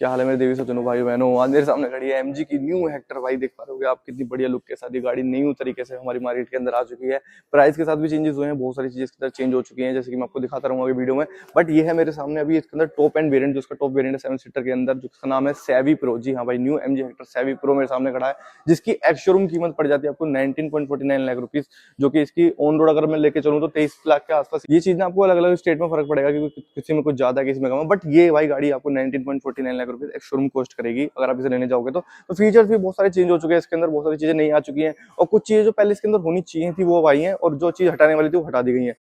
क्या हाल है मेरे देवी सज्जनों भाई बहनों। आज मेरे सामने खड़ी है एमजी की न्यू हेक्टर। भाई देख पा रहे हो आप कितनी बढ़िया लुक के साथ ये गाड़ी न्यू तरीके से हमारी मार्केट के अंदर आ चुकी है। प्राइस के साथ भी चेंजेस हुए हैं, बहुत सारी चीजें इसके अंदर चेंज हो चुकी हैं, जैसे कि मैं आपको दिखाता रहूंगा वीडियो में। बट ये है मेरे सामने अभी इसके अंदर टॉप एंड वेरिएंट, जो इसका टॉप वेरिएंट है 7 सीटर के अंदर, जिसका नाम है सैवी प्रो। जी हाँ भाई, new MG Hector savvy pro मेरे सामने खड़ा है, जिसकी एक्स शोरूम कीमत पड़ जाती है आपको 19.49 लाख रुपीज, जो कि इसकी ऑन रोड अगर मैं लेके चलूँ तो 23 लाख के आसपास। ये चीज ना आपको अलग अलग स्टेट में फर्क पड़ेगा, क्योंकि किसी में कुछ ज्यादा है किसी में कम है। बट ये भाई गाड़ी आपको 19.49 lakh rupees ex showroom cost करेगी अगर आप इसे लेने जाओगे तो फीचर्स भी बहुत सारे चेंज हो चुके हैं इसके अंदर, बहुत सारी चीजें नई आ चुकी हैं, और कुछ चीजें जो पहले इसके अंदर होनी चाहिए थी वो आई हैं, और जो चीज हटाने वाली थी वो हटा दी गई है।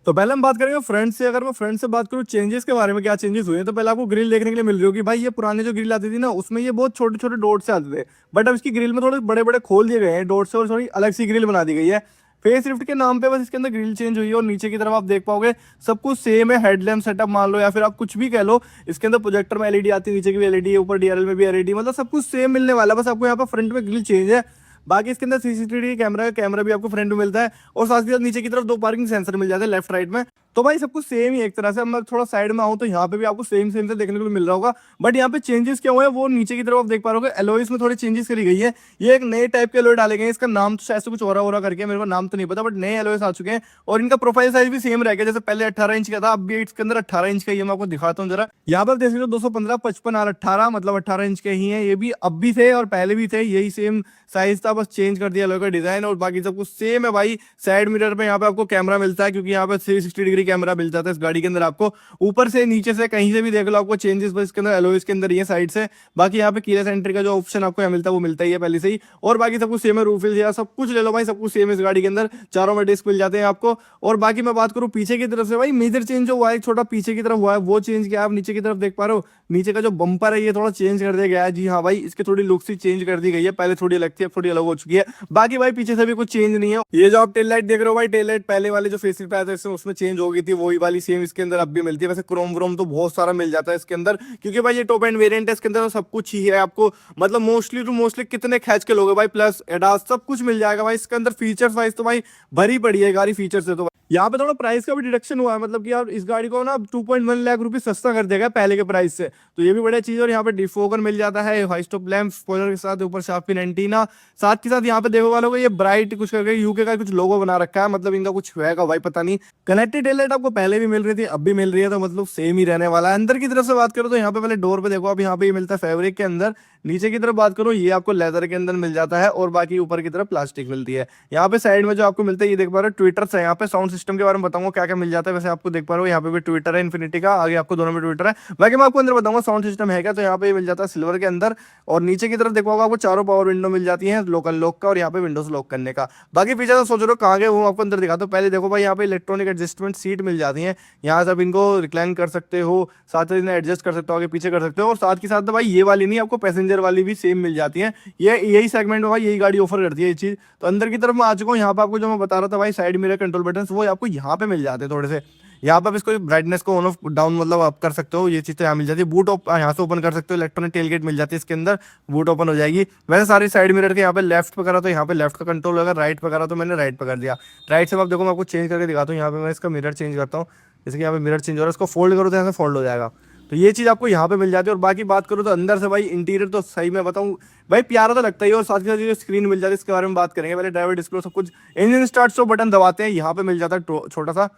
तो पहले हम बात करेंगे फ्रंट से। अगर मैं फ्रंट से बात करूं चेंजेस के बारे में, क्या चेंजेस हुए हैं, तो पहले आपको ग्रिल देखने के लिए मिल रही होगी। भाई ये पुराने जो ग्रिल आती थी ना, उसमें ये बहुत छोटे छोटे डॉट से आते थे, बट अब इसकी ग्रिल में थोड़े बड़े बड़े खोल दिए गए हैं डॉट से, और थोड़ी अलग सी ग्रिल बना दी गई है। फेस लिफ्ट के नाम पे बस इसके अंदर ग्रिल चेंज हुई है, और नीचे की तरफ आप देख पाओगे सब कुछ सेम है। हेडलैम्प सेटअप मान लो या फिर आप कुछ भी कह लो, इसके अंदर प्रोजेक्टर में एलईडी आती है, नीचे की भी एलईडी है, ऊपर डीआरएल में भी एलईडी, मतलब सब कुछ सेम मिलने वाला है। बस आपको यहाँ पर फ्रंट में ग्रिल चेंज है। बाकी इसके अंदर सीसीटीवी कैमरा भी आपको फ्रंट में मिलता है, और साथ ही साथ नीचे की तरफ 2 पार्किंग सेंसर मिल जाते हैं लेफ्ट राइट में। तो भाई सब कुछ सेम ही एक तरह से। अब मैं थोड़ा साइड में आऊँ तो यहाँ पे भी आपको सेम सेम से देखने को मिल रहा होगा, बट यहाँ पे चेंजेस क्या हुए हैं वो नीचे की तरफ आप देख पा रहे हो। एलॉयज में थोड़ी चेंजेस करी गई है। ये एक नए टाइप के एलॉय डाले गए हैं, इसका नाम तो शायद से कुछ और करके, मेरे को नाम तो नहीं पता, बट नए एलॉयज आ चुके हैं। और इनका प्रोफाइल साइज भी सेम रह गया, जैसे पहले 18 इंच का था, अब भी इसके अंदर 18 इंच का ही है। मैं आपको दिखाता हूँ जरा। यहाँ पर देख सकते हो 215 55 और 18, मतलब 18 इंच के ही है। ये भी अब भी थे और पहले भी थे, यही सेम साइज था, बस चेंज कर दिया का डिजाइन, और बाकी सब कुछ सेम है भाई। साइड मिरर पे यहाँ पे आपको कैमरा मिलता है, क्योंकि यहाँ पे 360 डिग्री कैमरा मिल जाता है इस गाड़ी के अंदर आपको। ऊपर से नीचे से कहीं से भी देख लो आपको चेंजेस बस इसके अंदर एलॉयज के अंदर ये साइड से। बाकी यहाँ पे कीलेस एंट्री का जो ऑप्शन आपको यहाँ मिलता है वो मिलता ही है पहले से ही, और बाकी सब कुछ सेम है। रूफ या सब कुछ ले लो भाई, सब कुछ सेम है इस गाड़ी के अंदर। चारों में डिस्क मिल जाते हैं आपको। और बाकी मैं बात करूँ पीछे की तरफ से, भाई मेजर चेंज जो हुआ है छोटा पीछे की तरफ हुआ है, वो चेंज किया। आप नीचे की तरफ देख पा रहे हो, नीचे का जो बम्पर है ये थोड़ा चेंज कर दिया गया है। जी हाँ भाई, इसकी थोड़ी लुक सी चेंज कर दी गई है, पहले थोड़ी अलग थी अब थोड़ी अलग हो चुकी है। बाकी भाई पीछे से भी कुछ चेंज नहीं है। ये जो आप टेल लाइट देख रहे हो भाई, टेल लाइट पहले वाले जो फेस पे आया था उसमें चेंज हो गई थी, वही वाली सेम इसके अंदर अब भी मिलती है। वैसे क्रोम व्रोम तो बहुत सारा मिल जाता है इसके अंदर, क्योंकि भाई ये टॉप एंड वेरिएंट है, इसके अंदर सब कुछ ही है आपको। मतलब मोस्टली टू मोस्टली कितने खींच के लोगे भाई, प्लस एडास सब कुछ मिल जाएगा भाई इसके अंदर। फीचर्स वाइज तो भाई भरी पड़ी है गाड़ी फीचर से। तो यहाँ पे थोड़ा प्राइस का भी डिडक्शन हुआ है, मतलब कि यार इस गाड़ी को ना 2.1 लाख रुपए सस्ता कर देगा पहले के प्राइस से, तो ये भी बढ़िया चीज है। और यहाँ पे डिफोगर मिल जाता है, हाई स्टॉप लैंप स्पॉइलर के साथ, ऊपर शार्प पिन एंटीना, साथ के साथ यहाँ पे देखो वालों को ये ब्राइट कुछ करके यूके का कुछ लोगो बना रखा है, मतलब इनका कुछ होगा भाई पता नहीं। कनेक्टेड टेल लाइट आपको पहले भी मिल रही थी अब भी मिल रही है, तो मतलब सेम ही रहने वाला है। अंदर की तरफ से बात करो तो यहाँ पे पहले डोर पे देखो, अब यहाँ पे ये मिलता है फैब्रिक के अंदर। नीचे की तरफ बात करो ये आपको लेदर के अंदर मिल जाता है, और बाकी ऊपर की तरफ प्लास्टिक मिलती है। यहाँ पे साइड में जो आपको मिलता है ये देख पा रहे हो ट्विटर से। यहाँ पे साउंड सिस्टम के बारे में बताऊंगा क्या क्या मिल जाता है। वैसे आपको देख पा रहे हो यहाँ पे भी ट्विटर है इन्फिनिटी का, आगे आपको दोनों में ट्विटर है। बाकी मैं आपको अंदर बताऊंगा साउंड सिस्टम है क्या, तो यहाँ पे मिल जाता है सिल्वर के अंदर। और नीचे की तरफ देखो आपको चारों पावर विंडो मिल जाती है, लोकल लॉक का और यहाँ पे विंडोज लॉक करने का। बाकी फीचर तो सोच रहे हो कहाँ गए वो आपको अंदर दिखाता हूँ। पहले देखो भाई यहाँ पे इलेक्ट्रॉनिक एडजस्टमेंट सीट मिल जाती है, यहाँ से आप इनको रिक्लाइन कर सकते हो, साथ ही इन्हें एडजस्ट कर सकते हो, आगे पीछे कर सकते हो। और साथ के साथ भाई ये वाली नहीं, आपको पैसेंजर वाली भी सेम मिल जाती है। ये यही सेगमेंट में भाई यही गाड़ी ऑफर करती है ये चीज। तो अंदर की तरफ मैं आ चुका हूँ। यहाँ पे आपको जो मैं बता रहा था भाई साइड मिरर कंट्रोल बटन, वो आपको यहाँ पे मिल जाते हैं थोड़े से। यहाँ पे आप इसको ब्राइटनेस को ऑन ऑफ डाउन मतलब आप कर सकते हो, ये चीज़ तो यहाँ मिल जाती है। बूट यहाँ से ओपन कर सकते हो, इलेक्ट्रॉनिक टेलगेट मिल जाती है इसके अंदर, बूट ओपन हो जाएगी। वैसे सारी साइड मिरर के यहाँ पे लेफ्ट पे करा तो यहाँ पे लेफ्ट का कंट्रोल होगा, राइट पे करा तो मैंने राइट पे कर दिया। राइट से आप देखो मैं आपको चेंज करके दिखाता हूँ। यहाँ पे मैं इसका मिरर चेंज करता हूँ, जैसे कि यहाँ पे मिरर चेंज हो रहा है, इसको फोल्ड करो तो यहाँ से फोल्ड हो जाएगा। तो ये चीज़ आपको यहाँ पे मिल जाती है। और बाकी बात करूँ तो अंदर से भाई इंटीरियर तो सही में बताऊँ भाई प्यारा तो लगता ही है। और साथ ही साथ जो स्क्रीन मिल जाती है इसके बारे में बात करेंगे। पहले ड्राइवर डिस्प्ले सब कुछ, इंजन स्टार्ट सो बटन दबाते हैं यहाँ पे मिल जाता है छोटा सा,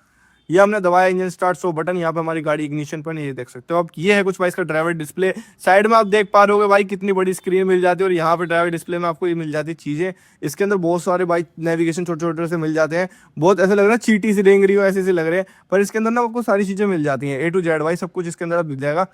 ये हमने दबाया इंजन स्टार्ट सो बटन, यहाँ पे हमारी गाड़ी इग्निशन पर ये देख सकते हो। अब ये है कुछ भाई इसका ड्राइवर डिस्प्ले। साइड में आप देख पा रहे हो भाई कितनी बड़ी स्क्रीन मिल जाती है, और यहाँ पे ड्राइवर डिस्प्ले में आपको ये मिल जाती है चीजें। इसके अंदर बहुत सारे भाई नेविगेशन छोटे छोटे से मिल जाते हैं, बहुत ऐसे लग रहा है चीटी सी रेंग रही हो ऐसे लग रहे हैं, पर इसके अंदर ना आपको सारी चीजें मिल जाती हैं, A to Z भाई सब कुछ इसके अंदर मिल जाएगा।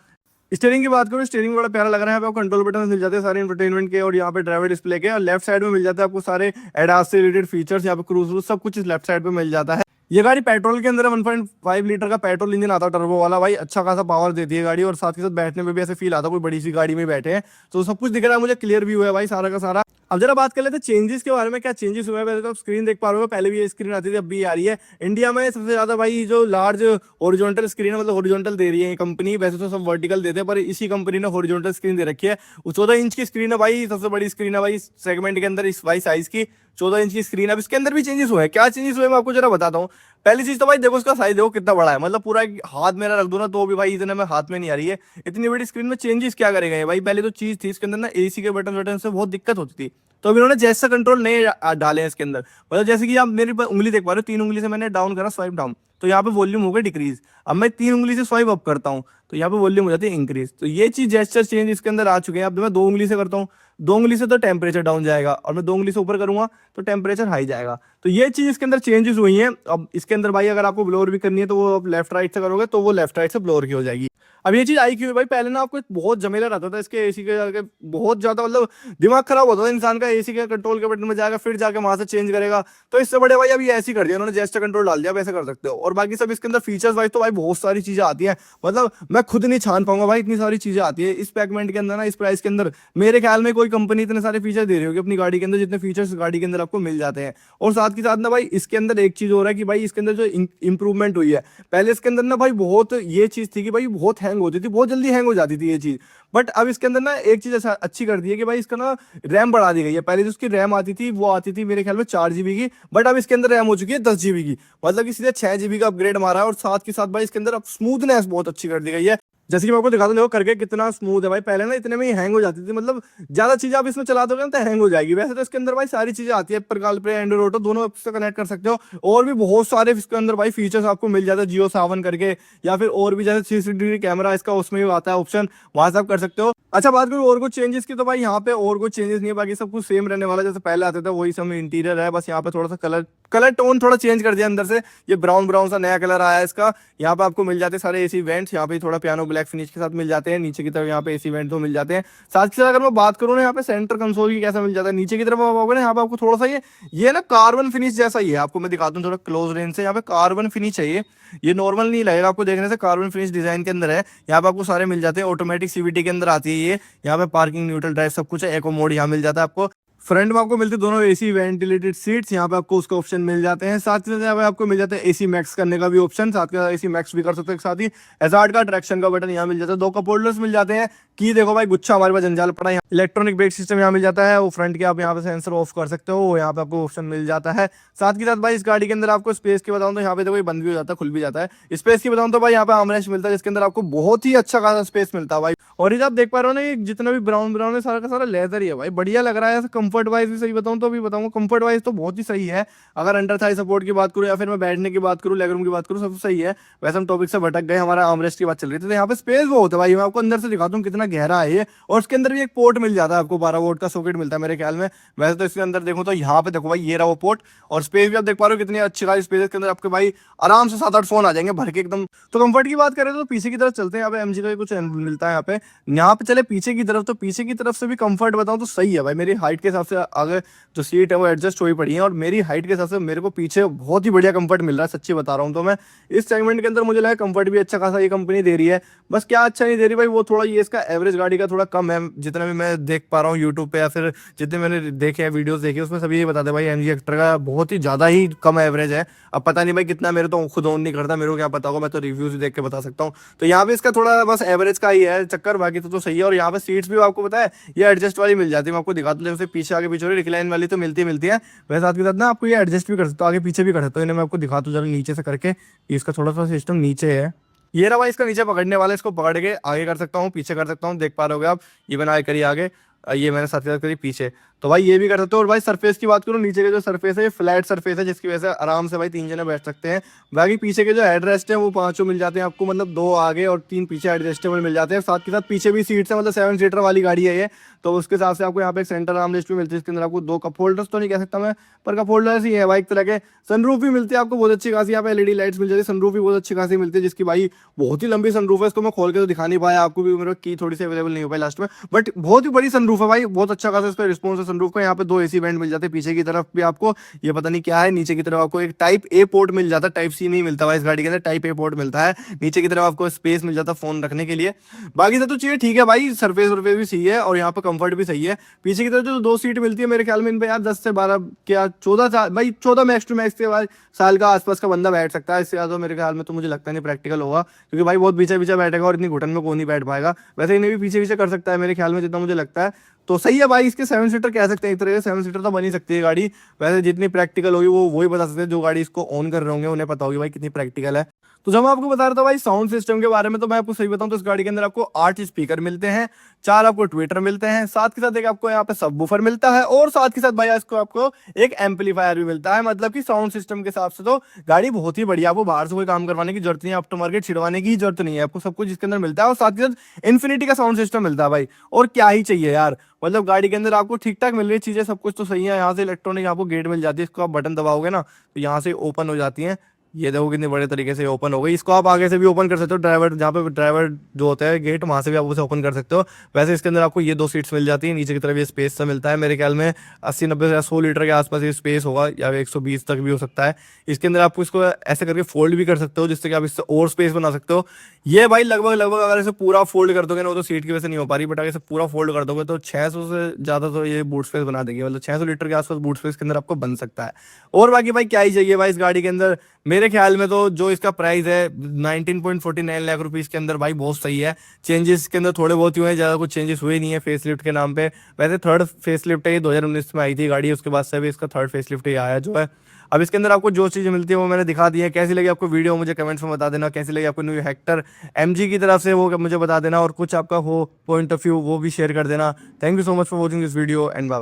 स्टीयरिंग की बात करूँ, स्टीयरिंग बड़ा प्यारा लग रहा है। यहाँ पे कंट्रोल बटन मिल जाते हैं सारे इंफरटेनमेंट के, और यहाँ पे ड्राइवर डिस्प्ले के। और लेफ्ट साइड में मिल जाता है आपको सारे एडास से रिलेटेड फीचर्स, यहाँ पे क्रूज व्रूज सब कुछ इस लेफ्ट साइड पे मिल जाता है। ये गाड़ी पेट्रोल के अंदर 1.5 लीटर का पेट्रोल इंजन आता है टर्बो वाला भाई, अच्छा खासा पावर देती है गाड़ी। और साथ के साथ बैठने में भी ऐसे फील आता है कोई बड़ी सी गाड़ी में बैठे हैं। तो सब कुछ दिख रहा है मुझे, क्लियर व्यू है भाई सारा का सारा। अब जरा बात कर लेते हैं चेंजेस के बारे में, क्या चेंजेस हुए हैं। वैसे तो आप स्क्रीन देख पा रहे हो, पहले भी ये स्क्रीन आती थी अब भी आ रही है। इंडिया में सबसे ज्यादा भाई जो लार्ज हॉरिजॉन्टल स्क्रीन है, मतलब हॉरिजॉन्टल दे रही है कंपनी। वैसे तो सब वर्टिकल देते हैं, पर इसी कंपनी ने हॉरिजॉन्टल स्क्रीन दे रखी है। 14 इंच की स्क्रीन है भाई, सबसे बड़ी स्क्रीन है भाई सेगमेंट के अंदर इस भाई साइज की 14 इंच की स्क्रीन। अब इसके अंदर भी चेंजेस हुए हैं, क्या चेंजेस हुए मैं आपको जरा बताता हूँ। पहली चीज तो भाई देखो उसका साइज देखो कितना बड़ा है, मतलब पूरा एक हाथ मेरा रख दो ना तो भी भाई इतने में हाथ में नहीं आ रही है। इतनी बड़ी स्क्रीन में चेंजेस क्या करेगा ये भाई। पहले तो चीज थी इसके अंदर ना एसी के बटन वटन से बहुत दिक्कत होती थी, तो अब इन्होंने जैसा कंट्रोल नए डाले हैं इसके अंदर। मतलब जैसे कि आप मेरी उंगली देख पा रहे हो, 3 उंगली से मैंने डाउन करा स्वाइप डाउन, तो यहाँ पे वॉल्यूम हो गया डिक्रीज। अब मैं 3 उंगली से स्वाइप अप करता हूँ तो यहाँ पे वॉल्यूम हो जाती है इंक्रीज। तो ये चीज जेस्चर चेंज इसके अंदर आ चुके हैं। अब मैं 2 उंगली से करता हूँ, 2 उंगली से तो टेम्परेचर डाउन जाएगा, और मैं 2 उंगली से ऊपर करूंगा तो टेम्परेचर हाई जाएगा। तो ये चीज इसके अंदर चेंजेस हुई हैं। अब इसके अंदर भाई अगर आपको ब्लोअर भी करनी है तो वो आप लेफ्ट राइट से करोगे तो वो लेफ्ट राइट से ब्लोअर की हो जाएगी। अब ये चीज आई क्यों है भाई, पहले ना आपको बहुत झमेला रहता था इसके एसी के जाके, बहुत ज्यादा मतलब दिमाग खराब होता था इंसान का। एसी के कंट्रोल के बटन में जाएगा फिर जाके वहां से चेंज करेगा। तो इससे बड़े भाई अभी ऐसे ही कर दिया उन्होंने, जेस्चर कंट्रोल डाल दिया, आप ऐसे कर सकते हो। और बाकी सब इसके अंदर फीचर्स वाइज तो भाई बहुत सारी चीजें आती है, मतलब मैं खुद नहीं छान पाऊंगा भाई, इतनी सारी चीजें आती है इस पैगमेंट के अंदर ना, इस प्राइस के अंदर। मेरे ख्याल में कोई कंपनी इतने सारे फीचर दे रही होगी अपनी गाड़ी के अंदर जितने फीचर्स गाड़ी के अंदर आपको मिल जाते हैं। और साथ के साथ ना भाई इसके अंदर एक चीज हो रहा है कि भाई इसके अंदर जो इंप्रूवमेंट हुई है, पहले इसके अंदर ना भाई बहुत ये चीज थी कि भाई बहुत हैंग होती थी, बहुत जल्दी हैंग हो जाती थी ये चीज। बट अब इसके अंदर ना एक चीज अच्छी कर दी है कि भाई इसका ना रैम बढ़ा दी गई है। पहले जो उसकी रैम आती थी वो आती थी मेरे ख्याल में 4 GB की, बट अब इसके अंदर रैम हो चुकी है 10 GB की, मतलब कि सीधे 6 GB का अपग्रेड मारा है। और साथ के साथ भाई इसके अंदर अब स्मूथनेस बहुत अच्छी कर दी गई है। जैसे कि मैं आपको दिखाता हूं देखो करके कितना स्मूथ है भाई। पहले ना इतने में ही हैंग हो जाती थी, मतलब ज्यादा चीजें आप इसमें चला दोगे ना तो हैंग हो जाएगी। वैसे तो इसके अंदर भाई सारी चीजें आती है, एप्पल पे एंड्रॉइड ऑटो दोनों से कनेक्ट कर सकते हो। और भी बहुत सारे इसके अंदर भाई फीचर्स आपको मिल जाते हैं, जियो सावन करके, या फिर और भी जैसे 360 कैमरा इसका उसमें भी आता है ऑप्शन, वहां से आप कर सकते हो। अच्छा बात करूँ और कुछ चेंजेस की, तो भाई यहाँ पे और कुछ चेंजेस नहीं है, बाकी सब कुछ सेम रहने वाला है। जैसे पहले आते थे वही सब इंटीरियर है, बस यहाँ पे थोड़ा सा कलर कलर टोन थोड़ा चेंज कर दिया अंदर से। ये ब्राउन ब्राउन सा नया कलर आया है इसका। यहाँ पे आपको मिल जाते हैं सारे एसी वेंट्स, यहाँ पे थोड़ा पियानो ब्लैक फिनिश के साथ मिल जाते हैं। नीचे की तरफ यहाँ पे एसी वेंट तो मिल जाते हैं। साथ के साथ अगर मैं बात करूँ ना यहाँ पे सेंटर कंसोल की कैसा मिल जाता है, नीचे की तरफ आप आओगे ना यहाँ पे आपको थोड़ा सा ये ना कार्बन फिनिश जैसा ही है। आपको मैं दिखाता हूँ थोड़ा क्लोज रेंज से, यहाँ पे कार्बन फिनिश है ये नॉर्मल नहीं लगेगा आपको देखने से, कार्बन फिनिश डिजाइन के अंदर है। यहाँ पे आपको सारे मिल जाते हैं, ऑटोमेटिक सीवीटी के अंदर आती है ये। यहाँ पे पार्किंग न्यूट्रल ड्राइव सब कुछ है, एको मोड यहाँ मिल जाता है आपको। फ्रंट में आपको मिलती है दोनों एसी वेंटिलेटेड सीट्स, यहाँ पे आपको उसका ऑप्शन मिल जाते हैं। साथ ही साथ आपको मिल जाता है एसी मैक्स करने का भी ऑप्शन, साथ के साथ एसी मैक्स भी कर सकते हैं। साथ ही एजार्ड का ट्रैक्शन का बटन यहाँ मिल जाता है, 2 कप होल्डर्स मिल जाते हैं। की देखो भाई गुच्छा हमारे पास जंजाल पड़ा है। इलेक्ट्रॉनिक ब्रेक सिस्टम यहाँ मिल जाता है, वो फ्रंट के आप यहाँ पे सेंसर ऑफ कर सकते हो, यहाँ पे आपको ऑप्शन मिल जाता है। साथ के साथ भाई इस गाड़ी के अंदर आपको स्पेस की बताऊं तो यहाँ पे देखो ये बंद भी हो जाता है खुल भी जाता है। स्पेस की बताऊं तो भाई यहाँ पे आर्मरेस्ट मिलता है जिसके अंदर आपको बहुत ही अच्छा खासा स्पेस मिलता है भाई। और ये आप देख पा रहे हो ना ये जितना भी ब्राउन ब्राउन है सारा का सारा लेदर ही है भाई, बढ़िया लग रहा है। कंफर्ट वाइज भी सही बताऊं तो अभी बताऊंगा, कंफर्ट वाइज तो बहुत ही सही है। अगर अंडर थाई सपोर्ट की बात करूं या फिर मैं बैठने की बात करूं, लेग रूम की बात करूं, सब सही है। वैसे हम टॉपिक से भटक गए, हमारा आर्मरेस्ट की बात चल रही थी। तो यहाँ पे स्पेस बहुत है भाई, मैं आपको अंदर से दिखाता हूँ कितना गहरा है ये। और उसके अंदर भी एक पोर्ट मिल जाता है आपको, 12 वोल्ट का सॉकेट मिलता है मेरे ख्याल में। वैसे तो इसके अंदर देखो तो यहाँ पे देखो भाई ये रहा वो पोर्ट, और स्पेस भी आप देख पा रहे हो कितनी अच्छी खासी स्पेस के अंदर आपके भाई आराम से 7-8 फोन आ जाएंगे भर के एकदम। तो कंफर्ट की बात करें तो पीछे की तरफ चलते हैं, यहाँ पे एमजी का कुछ मिलता है यहाँ पे चले पीछे की तरफ। तो पीछे की तरफ से भी कंफर्ट बताऊं तो सही है भाई, मेरी हाइट के हिसाब से आगे जो सीट है वो एडजस्ट हुई पड़ी है, और मेरी हाइट के हिसाब से मेरे को पीछे बहुत ही बढ़िया कंफर्ट मिल रहा है, सच्ची बता रहा हूँ। तो मैं इस सेगमेंट के अंदर मुझे लगा कंफर्ट भी अच्छा खासा ये कंपनी दे रही है। बस क्या अच्छा नहीं दे रही भाई, वो थोड़ा ये इसका एवरेज गाड़ी का थोड़ा कम है, जितना भी मैं देख पा रहा हूँ यूट्यूब पे या फिर जितने मैंने देखे हैं वीडियोस देखे उसमें सभी ये बताते भाई एमजी हेक्टर का बहुत ही ज्यादा ही कम एवरेज है। अब पता नहीं भाई कितना, मेरे तो खुद ऑन नहीं करता, मेरे को क्या पता होगा, मैं तो रिव्यूज देख के बता सकता हूँ। तो यहाँ पे इसका थोड़ा बस एवरेज का ही है चक्कर, बाकी तो सही है। और यहाँ पे सीट्स भी आपको पता है ये एडजस्ट वाली मिल जाती है, मैं आपको दिखाता हूँ। जैसे पीछे आगे पीछे रिक्लाइन वाली तो मिलती है, वैसे साथ के साथ ना आपको ये एडजस्ट भी कर सकते हो, आगे पीछे भी कर सकते हो। इन्हें मैं आपको दिखाता हूँ जरा नीचे से करके, इसका थोड़ा सा सिस्टम नीचे है। ये रहा भाई इसका नीचे पकड़ने वाला, इसको पकड़ के आगे कर सकता हूँ पीछे कर सकता हूँ, देख पा रहे होगे आप। ये मैंने आगे करी आगे, ये मैंने साथ साथ करी पीछे, तो भाई ये भी कर सकते हो। और भाई सरफेस की बात करूँ, नीचे के जो सरफेस है ये फ्लैट सरफेस है, जिसकी वजह से आराम से भाई 3 जने बैठ सकते हैं। बाकी पीछे के जो हेडरेस्ट है वो 5 मिल जाते हैं आपको, मतलब 2 आगे और 3 पीछे एडजस्टेबल मिल जाते हैं। साथ के साथ पीछे भी सीट्स है, मतलब 7 सीटर वाली गाड़ी है ये, तो उसके हिसाब से आपको यहाँ पे एक सेंटर आर्मरेस्ट भी मिलती है, इसके अंदर आपको 2 कप होल्डर्स तो नहीं कह सकता मैं, पर कप होल्डर्स ही है भाई एक तरह के। सनरूफ भी मिलती है आपको बहुत अच्छी खासी, यहाँ पे एलईडी लाइट्स मिल जाती है, सनरूफ भी बहुत अच्छी खासी मिलती है, जिसकी भाई बहुत ही लंबी सनरूफ है। इसको मैं खोल के तो दिखा नहीं पाया आपको भी, मेरे की थोड़ी सी अवेलेबल नहीं हो पाई लास्ट में, बट बहुत ही बड़ी सनरूफ है भाई, बहुत अच्छा खासा इसका रिस्पॉन्स है सनरूफ का। यहाँ पे 2 एसी वेंट मिल जाते हैं, पीछे की तरफ भी आपको ये पता नहीं क्या है, नीचे की तरफ आपको एक टाइप ए पोर्ट मिल जाता है, टाइप सी नहीं मिलता भाई इस गाड़ी के अंदर, टाइप ए पोर्ट मिलता है। नीचे की तरफ आपको स्पेस मिल जाता है फोन रखने के लिए। बाकी सब तो चीजें ठीक है भाई, सरफेस वर्फेस भी सही है और यहाँ पे कंफर्ट भी सही है। पीछे की तरफ जो 2 सीट मिलती है मेरे ख्याल में इन पे यार 10 से 12 क्या 14 साल भाई, 14 मैक्स टू मैक्स के बाद साल का आसपास का बंदा बैठ सकता है, इससे ज्यादा मेरे ख्याल में तो मुझे लगता नहीं प्रैक्टिकल होगा, क्योंकि भाई बहुत पीछे पीछे बैठेगा और इतनी घुटन में कौन नहीं बैठ पाएगा। वैसे इन्हें भी पीछे पीछे कर सकता है मेरे ख्याल में जितना मुझे लगता है। तो सही है भाई, इसके 7 सीटर कह सकते हैं, एक तरह से 7 सीटर तो बन ही सकती है गाड़ी। वैसे जितनी प्रैक्टिकल होगी वो वही बता सकते हैं, जो गाड़ी इसको ऑन कर रहे होंगे उन्हें पता होगी भाई कितनी प्रैक्टिकल है। तो जब मैं आपको बता रहा था भाई साउंड सिस्टम के बारे में, तो मैं आपको सही बताऊं तो इस गाड़ी के अंदर आपको 8 स्पीकर मिलते हैं, 4 आपको ट्विटर मिलते हैं, साथ के साथ एक आपको यहाँ पे सबवूफर मिलता है, और साथ के साथ भाई इसको आपको एक एम्पलीफायर भी मिलता है। मतलब कि साउंड सिस्टम के हिसाब से तो गाड़ी बहुत ही बढ़िया, आपको बाहर से कोई काम करवाने की जरूरत नहीं है, आफ्टर मार्केट छिड़वाने की जरूरत नहीं है, आपको सब कुछ इसके अंदर मिलता है। और साथ के साथ इन्फिनिटी का साउंड सिस्टम मिलता है भाई, और क्या ही चाहिए यार। मतलब गाड़ी के अंदर आपको ठीक ठाक मिल रही है चीजें, सब कुछ तो सही है। यहाँ से इलेक्ट्रॉनिक आपको गेट मिल जाती है, इसको आप बटन दबाओगे ना तो यहाँ से ओपन हो जाती है। ये देखो कितने बड़े तरीके से ओपन हो गई। इसको आप आगे से भी ओपन कर सकते हो, ड्राइवर जहाँ पे ड्राइवर जो होता है गेट, वहां से भी आप उसे ओपन कर सकते हो। वैसे इसके अंदर आपको ये 2 सीट्स मिल जाती है, नीचे की तरफ ये स्पेस सा मिलता है। मेरे ख्याल में 80-90 या 100 लीटर के आसपास ये स्पेस होगा, या 120 तक भी हो सकता है। इसके अंदर आपको इसको ऐसे करके फोल्ड भी कर सकते हो, जिससे कि आप इससे और स्पेस बना सकते हो। ये भाई लगभग लगभग अगर इसे पूरा फोल्ड कर दोगे ना, वो तो सीट की वजह से नहीं हो पा रही, बट अगर इसे पूरा फोल्ड कर दोगे तो 600 से ज्यादा तो ये बूट स्पेस बना देगी। मतलब 600 लीटर के आसपास बूट स्पेस के अंदर आपको बन सकता है। और बाकी भाई क्या ही चाहिए भाई इस गाड़ी के अंदर। मेरे ख्याल में तो जो इसका प्राइस है 19.49 लाख रुपीस के अंदर भाई बहुत सही है। चेंजेस के अंदर थोड़े बहुत हुए हैं, ज्यादा कुछ चेंजेस हुए नहीं है फेसलिफ्ट के नाम पे। वैसे थर्ड फेसलिफ्ट है, ये 2019 में आई थी गाड़ी, उसके बाद से भी इसका थर्ड फेसलिफ्ट ही आया जो है। अब इसके अंदर आपको जो चीजें मिलती है वो मैंने दिखा दी है। कैसी लगी आपको वीडियो मुझे कमेंट्स में बता देना, कैसी लगी आपको न्यू हेक्टर एमजी की तरफ से वो मुझे बता देना, और कुछ आपका हो पॉइंट ऑफ व्यू वो भी शेयर कर देना। Thank you so much for watching this video and bye bye.